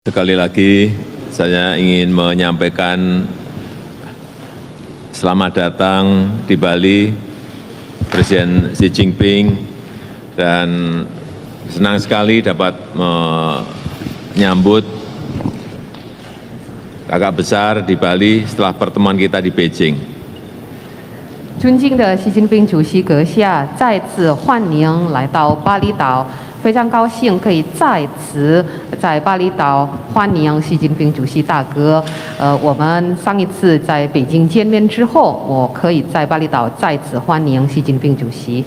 Sekali lagi saya ingin menyampaikan selamat datang di Bali Presiden Xi Jinping dan senang sekali dapat menyambut kakak besar di Bali setelah pertemuan kita di Beijing. 尊敬的习近平主席阁下，再次欢迎来到巴厘岛，非常高兴可以再次在巴厘岛欢迎习近平主席大哥。我们上一次在北京见面之后，我可以在巴厘岛再次欢迎习近平主席。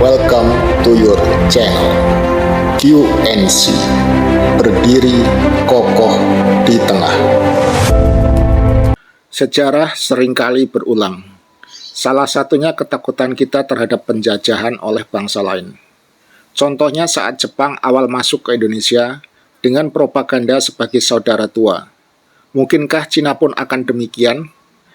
Welcome to your channel QNC, berdiri kokoh di tengah. Sejarah seringkali berulang. Salah satunya ketakutan kita terhadap penjajahan oleh bangsa lain. Contohnya saat Jepang awal masuk ke Indonesia dengan propaganda sebagai saudara tua. Mungkinkah Cina pun akan demikian?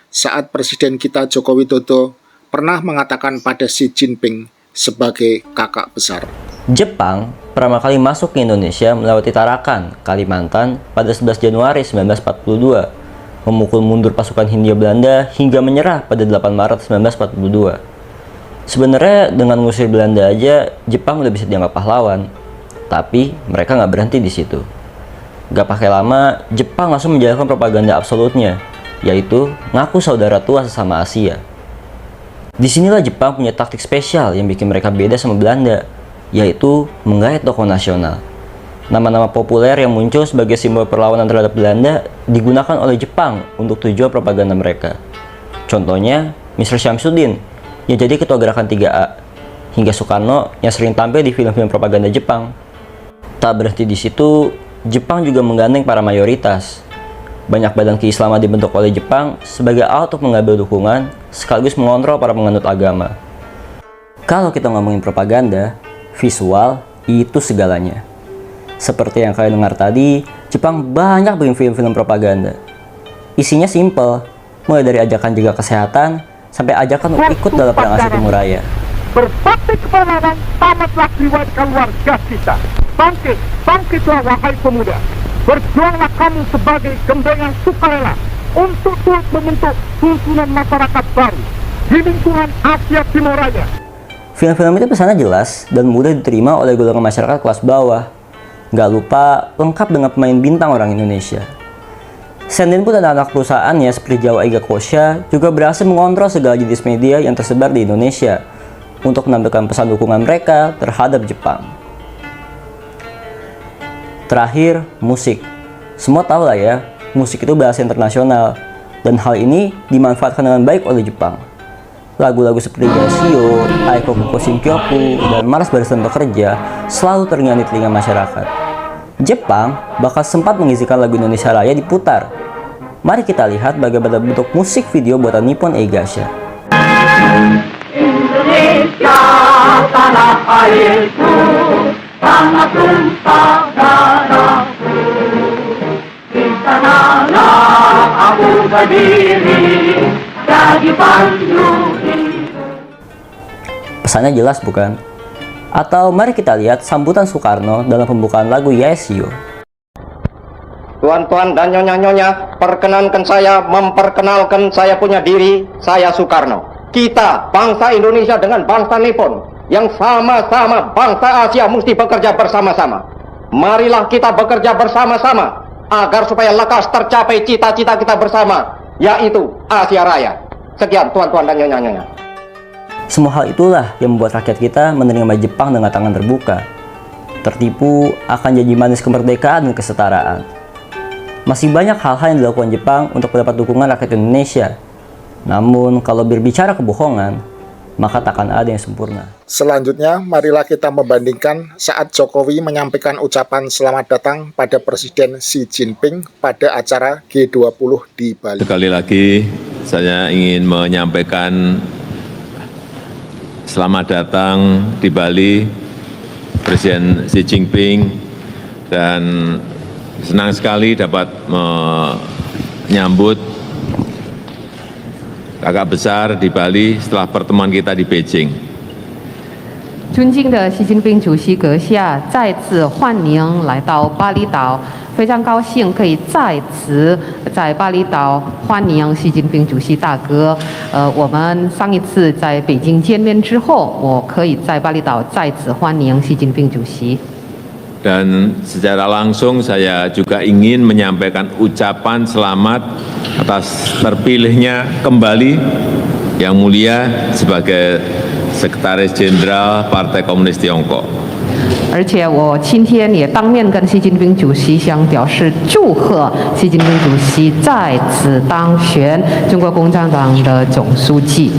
Saat Presiden kita Joko Widodo pernah mengatakan pada Xi Jinping sebagai kakak besar. Jepang pertama kali masuk ke Indonesia melewati Tarakan, Kalimantan pada 11 Januari 1942. Memukul mundur pasukan Hindia Belanda hingga menyerah pada 8 Maret 1942. Sebenarnya dengan mengusir Belanda aja, Jepang udah bisa dianggap pahlawan. Tapi mereka nggak berhenti di situ. Gak pakai lama, Jepang langsung menjalankan propaganda absolutnya, yaitu ngaku saudara tua sesama Asia. Disinilah Jepang punya taktik spesial yang bikin mereka beda sama Belanda, yaitu menggait tokoh nasional. Nama-nama populer yang muncul sebagai simbol perlawanan terhadap Belanda digunakan oleh Jepang untuk tujuan propaganda mereka. Contohnya, Mr. Syamsuddin yang jadi ketua gerakan 3A, hingga Soekarno yang sering tampil di film-film propaganda Jepang. Tak berhenti di situ, Jepang juga menggandeng para mayoritas. Banyak badan keislaman dibentuk oleh Jepang sebagai alat untuk mengambil dukungan sekaligus mengontrol para penganut agama. Kalau kita ngomongin propaganda, visual itu segalanya. Seperti yang kalian dengar tadi, Jepang banyak bikin film-film propaganda. Isinya simple, mulai dari ajakan jaga kesehatan sampai ajakan untuk ikut dalam perang Asia Timur Raya. Berbakti kepahlawanan tamatlah riwayat warga kita. Bangkit, bangkitlah wahai pemuda. Berjuanglah kamu sebagai gembengan sukarela untuk turut membentuk susunan masyarakat baru di lingkungan Asia Timur Raya. Film-film itu pesannya jelas dan mudah diterima oleh golongan masyarakat kelas bawah. Gak lupa lengkap dengan pemain bintang orang Indonesia. Senden pun dan anak perusahaannya seperti Jawa Ega Kosha juga berhasil mengontrol segala jenis media yang tersebar di Indonesia untuk menampilkan pesan dukungan mereka terhadap Jepang. Terakhir, musik. Semua tahu lah ya, musik itu bahasa internasional dan hal ini dimanfaatkan dengan baik oleh Jepang. Lagu-lagu seperti Gasio, Aiko Koko Shinkyoku, dan Malas Barisan Bekerja selalu terngiang di telinga masyarakat. Jepang bakal sempat mengizinkan lagu Indonesia Raya diputar. Mari kita lihat bagaimana bentuk musik video buatan Nippon Eigasha. Indonesia, tanah airku, tanah tumpah darahku. Di sanalah aku berdiri, jadi pandu. Pesannya jelas bukan? Atau mari kita lihat sambutan Soekarno dalam pembukaan lagu Yesio. Tuan-tuan dan nyonya-nyonya, perkenankan saya memperkenalkan saya punya diri, saya Soekarno. Kita, bangsa Indonesia dengan bangsa Nippon, yang sama-sama bangsa Asia mesti bekerja bersama-sama. Marilah kita bekerja bersama-sama, agar supaya lekas tercapai cita-cita kita bersama, yaitu Asia Raya. Sekian tuan-tuan dan nyonya-nyonya. Semua hal itulah yang membuat rakyat kita menerima Jepang dengan tangan terbuka. Tertipu akan janji manis kemerdekaan dan kesetaraan. Masih banyak hal-hal yang dilakukan Jepang untuk mendapat dukungan rakyat Indonesia. Namun kalau berbicara kebohongan, maka takkan ada yang sempurna. Selanjutnya, marilah kita membandingkan saat Jokowi menyampaikan ucapan selamat datang pada Presiden Xi Jinping pada acara G20 di Bali. Sekali lagi saya ingin menyampaikan selamat datang di Bali Presiden Xi Jinping dan senang sekali dapat menyambut kakak besar di Bali setelah pertemuan kita di Beijing. 尊敬的习近平主席阁下，再次欢迎来到巴厘岛，非常高兴可以再次在巴厘岛欢迎习近平主席大哥。我们上一次在北京见面之后，我可以在巴厘岛再次欢迎习近平主席。 Dan secara langsung saya juga ingin menyampaikan ucapan selamat atas terpilihnya kembali Yang Mulia sebagai Sekretaris Jenderal Partai Komunis Tiongkok. 而且我今天也当面跟习近平主席想表示祝贺，习近平主席再次当选中国共产党的总书记。